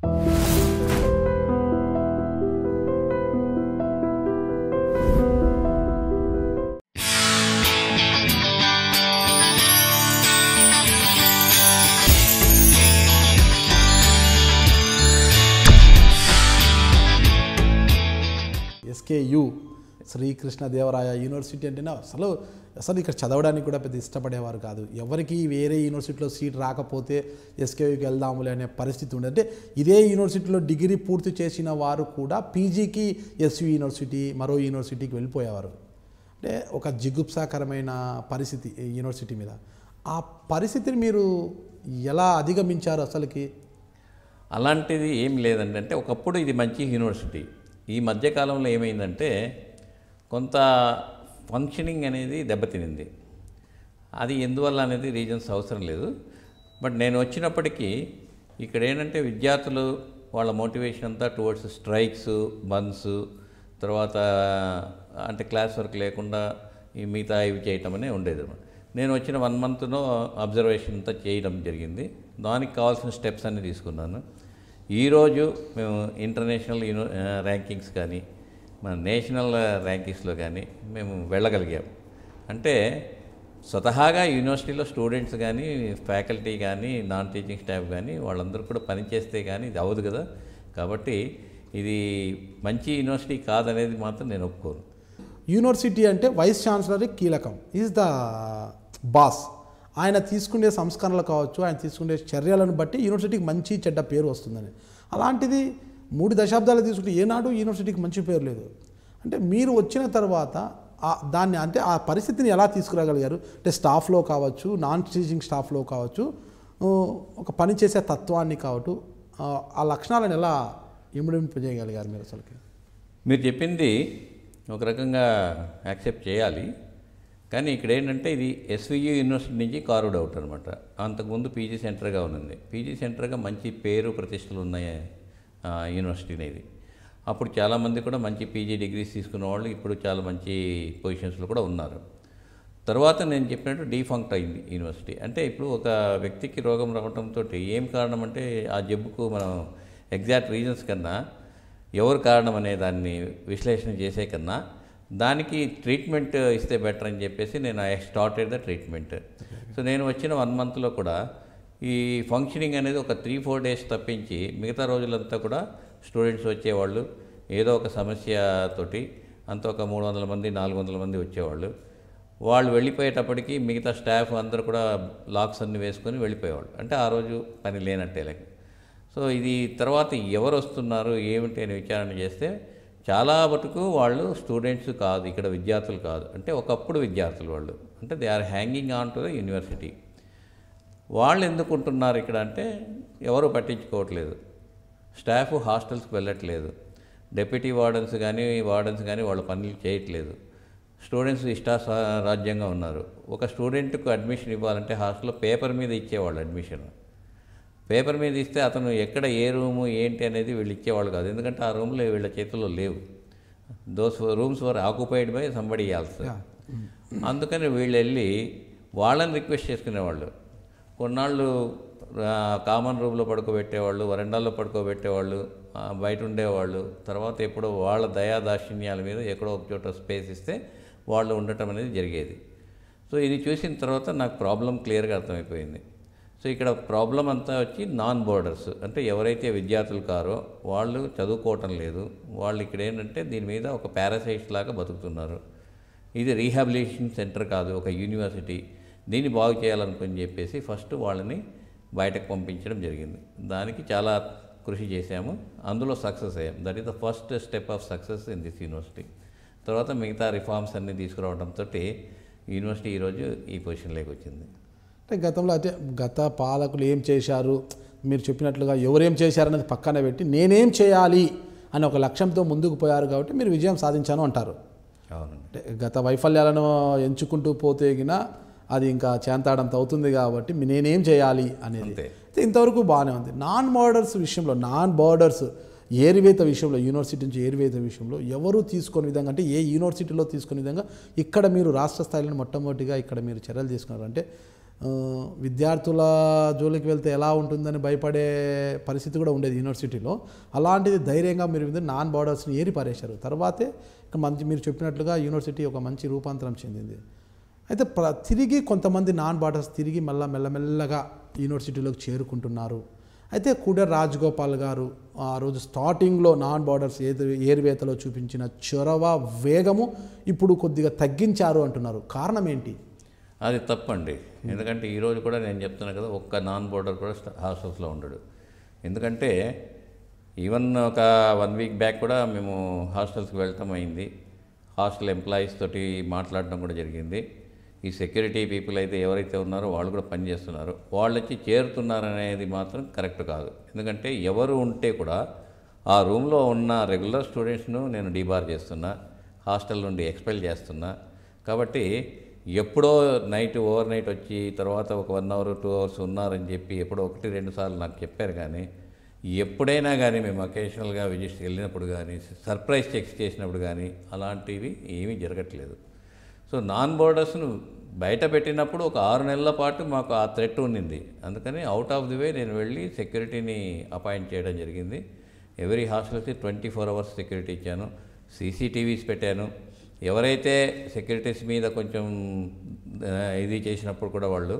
SKU Sri Krishnadevaraya university అంటేనే అసలు ఇక్కడ చదవడానికి కూడా పెద్ద ఇష్టపడేవారు కాదు. ఎవరికి వేరే యూనివర్సిటీలో సీట్ రాకపోతే SKUకి వెళ్దాములే అనే పరిస్థితి ఉండదు. అంటే ఇదే యూనివర్సిటీలో డిగ్రీ పూర్తి చేసిన వారు కూడా పీజీకి SU యూనివర్సిటీ మరో యూనివర్సిటీకి వెళ్ళిపోయేవారు. అంటే ఒక జిగుప్సాకరమైన పరిస్థితి యూనివర్సిటీ మీద. ఆ పరిస్థితిని మీరు ఎలా అధిగమించారు అసలుకి? అలాంటిది ఏం లేదండి. అంటే ఒకప్పుడు ఇది మంచి యూనివర్సిటీ. ఈ మధ్యకాలంలో ఏమైందంటే కొంత ఫంక్షనింగ్ అనేది దెబ్బతినింది. అది ఎందువల్ల అనేది రీజన్స్ అవసరం లేదు. బట్ నేను వచ్చినప్పటికీ ఇక్కడ ఏంటంటే విద్యార్థులు వాళ్ళ మోటివేషన్ అంతా టువర్డ్స్ స్ట్రైక్స్, బంద్స్, తర్వాత అంటే క్లాస్ వర్క్ లేకుండా ఈ మిగతా ఇవి చేయటం అనే ఉండేది. నేను వచ్చిన 1 monthలో అబ్జర్వేషన్ అంతా చేయడం జరిగింది. దానికి కావాల్సిన స్టెప్స్ అన్నీ తీసుకున్నాను. ఈరోజు మేము ఇంటర్నేషనల్ ర్యాంకింగ్స్ కానీ మన నేషనల్ ర్యాంకింగ్స్లో కానీ మేము వెళ్ళగలిగాం. అంటే స్వతహాగా యూనివర్సిటీలో స్టూడెంట్స్ కానీ ఫ్యాకల్టీ కానీ నాన్ టీచింగ్ స్టాఫ్ కానీ వాళ్ళందరూ కూడా పనిచేస్తే కానీ ఇది అవ్వదు కదా. కాబట్టి ఇది మంచి యూనివర్సిటీ కాదనేది మాత్రం నేను ఒప్పుకోను. యూనివర్సిటీ అంటే వైస్ ఛాన్సలర్ కీలకం, ఈజ్ ద బాస్. ఆయన తీసుకునే సంస్కరణలు కావచ్చు, ఆయన తీసుకునే చర్యలను బట్టి యూనివర్సిటీకి మంచి చెడ్డ పేరు వస్తుందని. అలాంటిది 3 దశాబ్దాలు తీసుకుంటే ఏనాడు యూనివర్సిటీకి మంచి పేరు లేదు. అంటే మీరు వచ్చిన తర్వాత దాన్ని అంటే ఆ పరిస్థితిని ఎలా తీసుకురాగలిగారు? అంటే స్టాఫ్లో కావచ్చు, నాన్ టీచింగ్ స్టాఫ్లో కావచ్చు, ఒక పని చేసే తత్వాన్ని కావచ్చు, ఆ లక్షణాలను ఎలా ఇమిడింపజేయగలిగారు మీరు అసలుకి? మీరు చెప్పింది ఒక రకంగా యాక్సెప్ట్ చేయాలి. కానీ ఇక్కడ ఏంటంటే ఇది SVU యూనివర్సిటీ నుంచి కార్వ్డ్ అవుట్ అనమాట. అంతకుముందు పీజీ సెంటర్గా ఉన్నది. పీజీ సెంటర్గా మంచి పేరు ప్రతిష్టలు ఉన్నాయి యూనివర్సిటీ అనేది. అప్పుడు చాలామంది కూడా మంచి పీజీ డిగ్రీస్ తీసుకున్న వాళ్ళు ఇప్పుడు చాలా మంచి పొజిషన్స్లో కూడా ఉన్నారు. తర్వాత నేను చెప్పినట్టు డీఫంక్ట్ అయింది యూనివర్సిటీ. అంటే ఇప్పుడు ఒక వ్యక్తికి రోగం రావడంతో ఏం కారణం అంటే ఆ జబ్బుకు మనం ఎగ్జాక్ట్ రీజన్స్ కన్నా ఎవరు కారణం అనే దాన్ని విశ్లేషణ చేసే కన్నా దానికి ట్రీట్మెంట్ ఇస్తే బెటర్ అని చెప్పేసి నేను I started the treatment. So నేను వచ్చిన 1 monthలో కూడా ఈ ఫంక్షనింగ్ అనేది ఒక 3-4 days తప్పించి మిగతా రోజులంతా కూడా స్టూడెంట్స్ వచ్చేవాళ్ళు. ఏదో ఒక సమస్యతోటి అంతా ఒక 300 మంది 400 మంది వచ్చేవాళ్ళు. వాళ్ళు వెళ్ళిపోయేటప్పటికి మిగతా స్టాఫ్ అందరూ కూడా లాక్స్ అన్నీ వేసుకొని వెళ్ళిపోయేవాళ్ళు. అంటే ఆ రోజు పని లేనట్టే లెక్క. సో ఇది తర్వాత ఎవరు వస్తున్నారు ఏమిటి అని విచారణ చేస్తే చాలా మటుకు వాళ్ళు స్టూడెంట్స్ కాదు, ఇక్కడ విద్యార్థులు కాదు. అంటే ఒకప్పుడు విద్యార్థులు వాళ్ళు, అంటే they are hanging on to the university. వాళ్ళు ఎందుకు ఉంటున్నారు ఇక్కడ అంటే ఎవరు పట్టించుకోవట్లేదు. స్టాఫ్ హాస్టల్స్కి వెళ్ళట్లేదు. డెప్యూటీ వార్డెన్స్ కానీ వాళ్ళ పనులు చేయట్లేదు. స్టూడెంట్స్ ఇష్టారాజ్యంగా ఉన్నారు. ఒక స్టూడెంట్కు అడ్మిషన్ ఇవ్వాలంటే హాస్టల్లో పేపర్ మీద ఇచ్చేవాళ్ళు అడ్మిషన్. పేపర్ మీద ఇస్తే అతను ఎక్కడ ఏ రూము ఏంటి అనేది వీళ్ళు ఇచ్చేవాళ్ళు కాదు. ఎందుకంటే ఆ రూమ్లో వీళ్ళ చేతుల్లో లేవు. Those rooms were occupied by somebody else. అందుకని వీళ్ళు వెళ్ళి వాళ్ళని రిక్వెస్ట్ చేసుకునేవాళ్ళు. కొన్నాళ్ళు కామన్ రూమ్లో పడుకోబెట్టేవాళ్ళు, వరండాల్లో పడుకోబెట్టేవాళ్ళు, బయట ఉండేవాళ్ళు. తర్వాత ఎప్పుడో వాళ్ళ దయాదాక్షిణ్యాల మీద ఎక్కడో ఒక చోట స్పేస్ ఇస్తే వాళ్ళు ఉండటం అనేది జరిగేది. సో ఇది చూసిన తర్వాత నాకు ప్రాబ్లం క్లియర్గా అర్థమైపోయింది. సో ఇక్కడ ప్రాబ్లం అంతా వచ్చి నాన్ బోర్డర్స్, అంటే ఎవరైతే విద్యార్థులు కారో వాళ్ళు చదువుకోవటం లేదు. వాళ్ళు ఇక్కడ ఏంటంటే దీని మీద ఒక పారాసైట్స్ లాగా బతుకుతున్నారు. ఇది రీహాబిలిటేషన్ సెంటర్ కాదు, ఒక యూనివర్సిటీ. దీన్ని బాగు చేయాలనుకుని చెప్పేసి ఫస్ట్ వాళ్ళని బయటకు పంపించడం జరిగింది. దానికి చాలా కృషి చేశాము, అందులో సక్సెస్ అయ్యాం. That is the first step of success in this university. తర్వాత మిగతా రిఫార్మ్స్ అన్నీ తీసుకురావడంతో యూనివర్సిటీ ఈరోజు ఈ పొజిషన్లోకి వచ్చింది. అంటే గతంలో అయితే గత పాలకులు ఏం చేశారు, మీరు చెప్పినట్లుగా ఎవరేం చేశారనేది పక్కన పెట్టి నేనేం చేయాలి అని ఒక లక్ష్యంతో ముందుకు పోయారు కాబట్టి మీరు విజయం సాధించాను అంటారు. అవునండి. గత వైఫల్యాలను ఎంచుకుంటూ పోతే అది ఇంకా చేంతాడంత అవుతుంది కాబట్టి నేనేం చేయాలి అనేది ఇంతవరకు బాగానే ఉంది. నాన్ బోర్డర్స్ ఏరివేత విషయంలో, యూనివర్సిటీ నుంచి ఏరివేత విషయంలో ఎవరు తీసుకునే విధంగా, అంటే ఏ యూనివర్సిటీలో తీసుకునే విధంగా ఇక్కడ మీరు రాష్ట్ర స్థాయిలో మొట్టమొదటిగా ఇక్కడ మీరు చర్యలు తీసుకున్నారు. అంటే విద్యార్థుల జోలికి వెళ్తే ఎలా ఉంటుందని భయపడే పరిస్థితి కూడా ఉండేది యూనివర్సిటీలో. అలాంటిది ధైర్యంగా మీరు నాన్ బార్డర్స్ని ఏరి పారేశారు. తర్వాతే మీరు చెప్పినట్లుగా యూనివర్సిటీ ఒక మంచి రూపాంతరం చెందింది. అయితే తిరిగి కొంతమంది నాన్ బార్డర్స్ తిరిగి మెల్లమెల్లగా యూనివర్సిటీలోకి చేరుకుంటున్నారు. అయితే కూడెర్ రాజగోపాల్ గారు ఆ రోజు స్టార్టింగ్లో నాన్ బార్డర్స్ ఏరువేతలో చూపించిన చొరవ వేగము ఇప్పుడు కొద్దిగా తగ్గించారు అంటున్నారు. కారణం ఏంటి? అది తప్పండి. ఎందుకంటే ఈరోజు కూడా నేను చెప్తున్నాను కదా, ఒక్క నాన్ బోర్డర్ కూడా హాస్టల్స్లో ఉండడు. ఎందుకంటే ఈవెన్ ఒక 1 వీక్ బ్యాక్ కూడా మేము హాస్టల్స్కి వెళ్ళటం అయింది. హాస్టల్ ఎంప్లాయీస్ తోటి మాట్లాడడం కూడా జరిగింది. ఈ సెక్యూరిటీ పీపుల్ అయితే ఎవరైతే ఉన్నారో వాళ్ళు కూడా పనిచేస్తున్నారు, వాళ్ళు వచ్చి చేరుతున్నారనేది మాత్రం కరెక్ట్ కాదు. ఎందుకంటే ఎవరు ఉంటే కూడా ఆ రూమ్లో ఉన్న రెగ్యులర్ స్టూడెంట్స్ను నేను డీబార్ చేస్తున్నా, హాస్టల్ నుండి ఎక్స్పెల్ చేస్తున్నా. కాబట్టి ఎప్పుడో ఓవర్ నైట్ వచ్చి తర్వాత ఒక 1 అవర్ 2 అవర్స్ ఉన్నారని చెప్పి ఎప్పుడో 1-2 సార్లు నాకు చెప్పారు. కానీ ఎప్పుడైనా కానీ మేము అకేషనల్గా విజిట్స్కి వెళ్ళినప్పుడు కానీ సర్ప్రైజ్ చెక్స్ చేసినప్పుడు కానీ అలాంటివి ఏమీ జరగట్లేదు. సో నాన్ బోర్డర్స్ను బయట పెట్టినప్పుడు ఒక 6 నెలల పాటు మాకు ఆ థ్రెట్ ఉండింది. అందుకని అవుట్ ఆఫ్ ది వే నేను వెళ్ళి సెక్యూరిటీని అపాయింట్ చేయడం జరిగింది. ఎవరీ హాస్టల్కి 24 అవర్స్ సెక్యూరిటీ ఇచ్చాను, సీసీటీవీస్ పెట్టాను. ఎవరైతే సెక్యూరిటీస్ మీద కొంచెం ఇది చేసినప్పుడు కూడా వాళ్ళు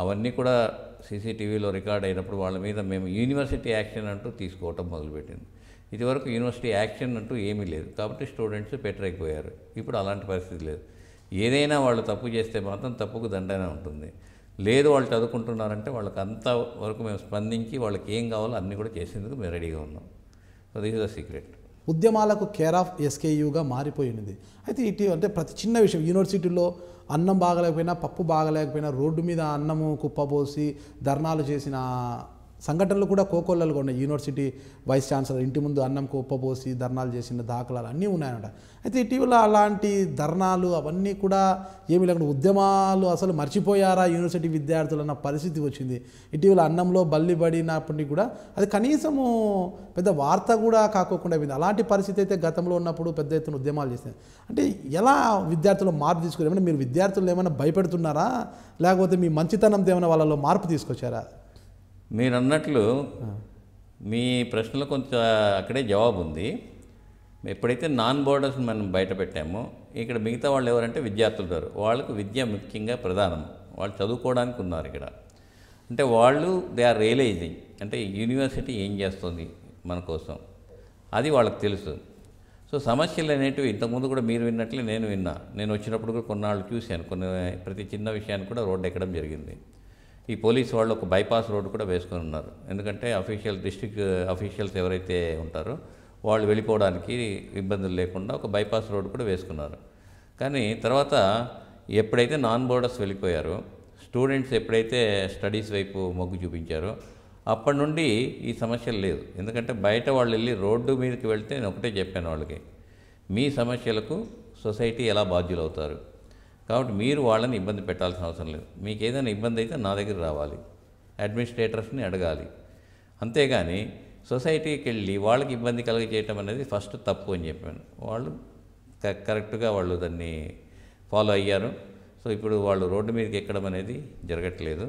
అవన్నీ కూడా సీసీటీవీలో రికార్డ్ అయినప్పుడు వాళ్ళ మీద మేము యూనివర్సిటీ యాక్షన్ అంటూ తీసుకోవటం మొదలుపెట్టింది. ఇదివరకు యూనివర్సిటీ యాక్షన్ అంటూ ఏమీ లేదు, కాబట్టి స్టూడెంట్స్ పెట్టరైపోయారు. ఇప్పుడు అలాంటి పరిస్థితి లేదు. ఏదైనా వాళ్ళు తప్పు చేస్తే మాత్రం తప్పుకు దండనే ఉంటుంది. లేదు వాళ్ళు చదువుకుంటున్నారంటే వాళ్ళకి అంతవరకు మేము స్పందించి వాళ్ళకి ఏం కావాలో అన్నీ కూడా చేసేందుకు మేము రెడీగా ఉన్నాం. So this is the secret. ఉద్యమాలకు కేర్ ఆఫ్ ఎస్కేయూగా మారిపోయింది. అయితే అంటే ప్రతి చిన్న విషయం యూనివర్సిటీలో అన్నం బాగలేకపోయినా, పప్పు బాగలేకపోయినా రోడ్డు మీద అన్నము కుప్పపోసి ధర్నాలు చేసిన సంఘటనలు కూడా కోకొల్లలుగా ఉన్నాయి. యూనివర్సిటీ వైస్ ఛాన్సలర్ ఇంటి ముందు అన్నం కుప్పపోసి ధర్నాలు చేసిన దాఖలాలు అన్నీ ఉన్నాయన్నమాట. అయితే ఇటీవల అలాంటి ధర్నాలు అవన్నీ కూడా ఏమీ లేకుండా ఉద్యమాలు అసలు మర్చిపోయారా యూనివర్సిటీ విద్యార్థులు అన్న పరిస్థితి వచ్చింది. ఇటీవల అన్నంలో బల్లి పడినప్పటికీ కూడా అది కనీసము పెద్ద వార్త కూడా కాకోకుండా పోయింది. అలాంటి పరిస్థితి అయితే గతంలో ఉన్నప్పుడు పెద్ద ఎత్తున ఉద్యమాలు చేసింది. అంటే ఎలా విద్యార్థులు మార్పు తీసుకుని ఏమైనా మీరు విద్యార్థులు ఏమైనా భయపెడుతున్నారా, లేకపోతే మీ మంచితనంతో ఏమైనా వాళ్ళలో మార్పు తీసుకొచ్చారా? మీరు అన్నట్లు మీ ప్రశ్నలో కొంత అక్కడే జవాబు ఉంది. ఎప్పుడైతే నాన్ బోర్డర్స్ మనం బయట పెట్టామో ఇక్కడ మిగతా వాళ్ళు ఎవరంటే విద్యార్థులు ఉన్నారు. వాళ్ళకు విద్య ముఖ్యంగా ప్రధానం. వాళ్ళు చదువుకోవడానికి ఉన్నారు ఇక్కడ. అంటే వాళ్ళు దే ఆర్ రియలైజింగ్ అంటే యూనివర్సిటీ ఏం చేస్తుంది మన కోసం, అది వాళ్ళకి తెలుసు. సో సమస్యలు అనేటివి ఇంతకుముందు కూడా మీరు విన్నట్లే నేను విన్నా. నేను వచ్చినప్పుడు కూడా కొన్నాళ్ళు చూశాను. ప్రతి చిన్న విషయాన్ని కూడా రోడ్డు ఎక్కడం జరిగింది. ఈ పోలీస్ వాళ్ళు ఒక బైపాస్ రోడ్డు కూడా వేసుకొని ఉన్నారు. ఎందుకంటే డిస్ట్రిక్ట్ అఫీషియల్స్ ఎవరైతే ఉంటారో వాళ్ళు వెళ్ళిపోవడానికి ఇబ్బందులు లేకుండా ఒక బైపాస్ రోడ్డు కూడా వేసుకున్నారు. కానీ తర్వాత ఎప్పుడైతే నాన్ బోర్డర్స్ వెళ్ళిపోయారో, స్టూడెంట్స్ ఎప్పుడైతే స్టడీస్ వైపు మొగ్గు చూపించారో అప్పటి నుండి ఈ సమస్యలు లేదు. ఎందుకంటే బయట వాళ్ళు వెళ్ళి రోడ్డు మీదకి వెళ్తే నేను ఒకటే చెప్పాను వాళ్ళకి, మీ సమస్యలకు సొసైటీ ఎలా బాధ్యులు అవుతారు, కాబట్టి మీరు వాళ్ళని ఇబ్బంది పెట్టాల్సిన అవసరం లేదు. మీకు ఏదైనా ఇబ్బంది అయితే నా దగ్గర రావాలి, అడ్మినిస్ట్రేటర్స్ని అడగాలి. అంతేగాని సొసైటీకి వెళ్ళి వాళ్ళకి ఇబ్బంది కలిగి చేయటం అనేది ఫస్ట్ తప్పు అని చెప్పాను. వాళ్ళు కరెక్ట్గా వాళ్ళు దాన్ని ఫాలో అయ్యారు. సో ఇప్పుడు వాళ్ళు రోడ్డు మీదకి ఎక్కడం అనేది జరగట్లేదు.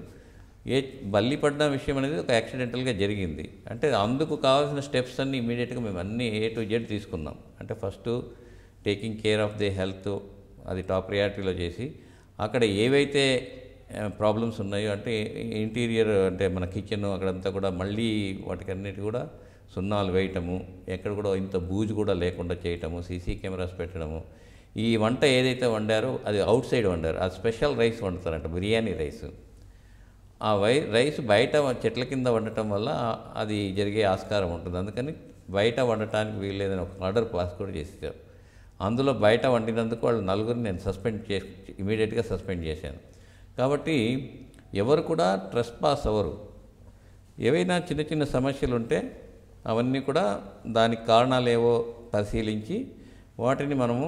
బల్లి పడ్డ విషయం అనేది ఒక యాక్సిడెంటల్గా జరిగింది. అంటే అందుకు కావాల్సిన స్టెప్స్ అన్నీ ఇమీడియట్గా మేము అన్నీ A to Z తీసుకున్నాం. అంటే first taking care of the health, అది టాప్ ప్రయారిటీలో చేసి అక్కడ ఏవైతే ప్రాబ్లమ్స్ ఉన్నాయో అంటే ఇంటీరియర్ అంటే మన కిచెన్ అక్కడంతా కూడా మళ్ళీ వాటికన్నిటి కూడా సున్నాలు వేయటము, ఎక్కడ కూడా ఇంత బూజు కూడా లేకుండా చేయటము, సీసీ కెమెరాస్ పెట్టడము. ఈ వంట ఏదైతే వండారో అది అవుట్ సైడ్ వండారు. అది స్పెషల్ రైస్ వండుతారంట, బిర్యానీ రైస్. ఆ రైస్ బయట చెట్ల కింద వండటం వల్ల అది జరిగే ఆస్కారం ఉంటుంది. అందుకని బయట వండటానికి వీల్లేదని ఒక ఆర్డర్ పాస్ కూడా చేశారు. అందులో బయట వండినందుకు వాళ్ళు 4 నేను ఇమీడియట్గా సస్పెండ్ చేశాను. కాబట్టి ఎవరు కూడా ట్రెస్ పాస్ అవ్వరు. ఏవైనా చిన్న చిన్న సమస్యలు ఉంటే అవన్నీ కూడా దానికి కారణాలు ఏవో పరిశీలించి వాటిని మనము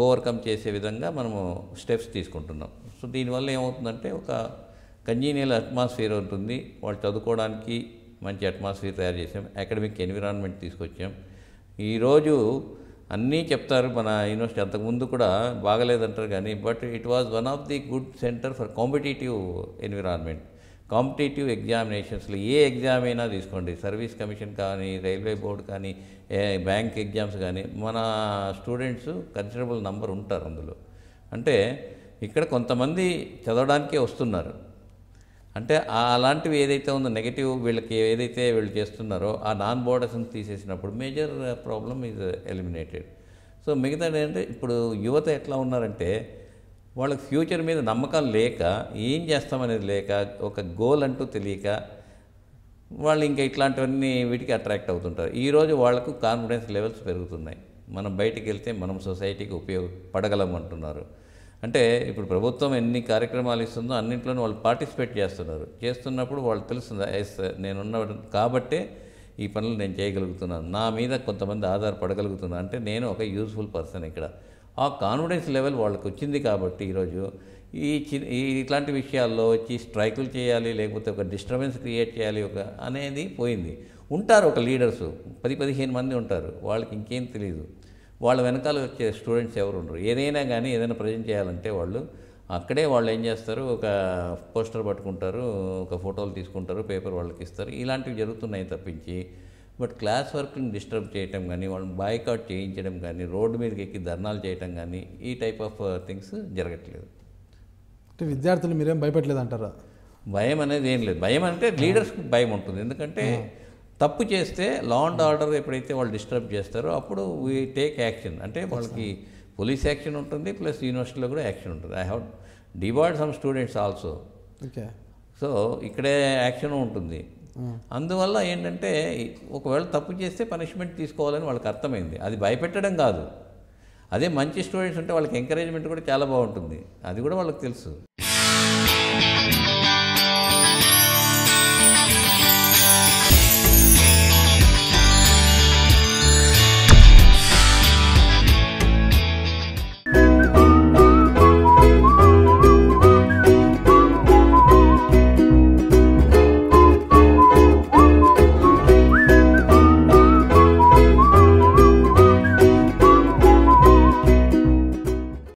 ఓవర్కమ్ చేసే విధంగా మనము స్టెప్స్ తీసుకుంటున్నాం. సో దీనివల్ల ఏమవుతుందంటే ఒక కంజీనియల్ అట్మాస్ఫియర్ ఉంటుంది. వాళ్ళు చదువుకోవడానికి మంచి అట్మాస్ఫియర్ తయారు చేసాం, అకాడమిక్ ఎన్విరాన్మెంట్ తీసుకొచ్చాం. ఈరోజు అన్నీ చెప్తారు మన యూనివర్సిటీ. అంతకుముందు కూడా బాగలేదంటారు కానీ but it was one of the good centre for competitive environment. Competitive ఎగ్జామినేషన్స్లో ఏ ఎగ్జామ్ అయినా తీసుకోండి, సర్వీస్ కమిషన్ కానీ, రైల్వే బోర్డు కానీ, బ్యాంక్ ఎగ్జామ్స్ కానీ, మన స్టూడెంట్స్ కన్సిడరబుల్ నంబర్ ఉంటారు అందులో. అంటే ఇక్కడ కొంతమంది చదవడానికే వస్తున్నారు. అంటే అలాంటివి ఏదైతే ఉందో నెగటివ్ వీళ్ళకి ఏదైతే వీళ్ళు చేస్తున్నారో ఆ నాన్ బోర్డర్స్ని తీసేసినప్పుడు major problem is eliminated. So మిగతా ఏంటంటే ఇప్పుడు యువత ఎట్లా ఉన్నారంటే వాళ్ళకి ఫ్యూచర్ మీద నమ్మకం లేక, ఏం చేస్తామనేది లేక, ఒక గోల్ అంటూ తెలియక వాళ్ళు ఇంకా ఇట్లాంటివన్నీ వీటికి అట్రాక్ట్ అవుతుంటారు. ఈరోజు వాళ్ళకు కాన్ఫిడెన్స్ లెవెల్స్ పెరుగుతున్నాయి. మనం బయటికి వెళ్తే మనం సొసైటీకి ఉపయోగపడగలం అంటున్నారు. అంటే ఇప్పుడు ప్రభుత్వం ఎన్ని కార్యక్రమాలు ఇస్తుందో అన్నింటిలోనూ వాళ్ళు పార్టిసిపేట్ చేస్తున్నప్పుడు వాళ్ళు తెలుస్తుంది, ఎస్ నేనున్న కాబట్టే ఈ పనులు నేను చేయగలుగుతున్నాను, నా మీద కొంతమంది ఆధారపడగలుగుతున్నాను, అంటే నేను ఒక యూజ్ఫుల్ పర్సన్ ఇక్కడ. ఆ కాన్ఫిడెన్స్ లెవెల్ వాళ్ళకి వచ్చింది కాబట్టి ఈరోజు ఇట్లాంటి విషయాల్లో వచ్చి స్ట్రైకులు చేయాలి, లేకపోతే ఒక డిస్టర్బెన్స్ క్రియేట్ చేయాలి అనేది పోయింది. ఉంటారు ఒక లీడర్సు 10-15 మంది ఉంటారు, వాళ్ళకి ఇంకేం తెలియదు. వాళ్ళ వెనకాల వచ్చే స్టూడెంట్స్ ఎవరు ఉండరు. ఏదైనా కానీ ఏదైనా ప్రజెంట్ చేయాలంటే వాళ్ళు అక్కడే వాళ్ళు ఏం చేస్తారు, ఒక పోస్టర్ పట్టుకుంటారు, ఒక ఫోటోలు తీసుకుంటారు, పేపర్ వాళ్ళకి ఇస్తారు. ఇలాంటివి జరుగుతున్నాయి తప్పించి బట్ క్లాస్ వర్క్ని డిస్టర్బ్ చేయటం కానీ, వాళ్ళని బాయ్కాట్ చేయించడం కానీ, రోడ్డు మీదకి ఎక్కి ధర్నాలు చేయటం కానీ ఈ టైప్ ఆఫ్ థింగ్స్ జరగట్లేదు. అంటే విద్యార్థులు మీరేం భయపెట్టలేదు అంటారా? భయం అనేది ఏం లేదు. భయం అంటే లీడర్స్కి భయం ఉంటుంది. ఎందుకంటే తప్పు చేస్తే లా అండ్ ఆర్డర్ ఎప్పుడైతే వాళ్ళు డిస్టర్బ్ చేస్తారో అప్పుడు వీ టేక్ యాక్షన్. అంటే వాళ్ళకి పోలీస్ యాక్షన్ ఉంటుంది, ప్లస్ యూనివర్సిటీలో కూడా యాక్షన్ ఉంటుంది. I have debarred some students also. Okay. So ఇక్కడే యాక్షన్ ఉంటుంది. అందువల్ల ఏంటంటే ఒకవేళ తప్పు చేస్తే పనిష్మెంట్ తీసుకోవాలని వాళ్ళకి అర్థమైంది. అది భయపెట్టడం కాదు. అదే మంచి స్టూడెంట్స్ ఉంటే వాళ్ళకి ఎంకరేజ్మెంట్ కూడా చాలా బాగుంటుంది. అది కూడా వాళ్ళకి తెలుసు.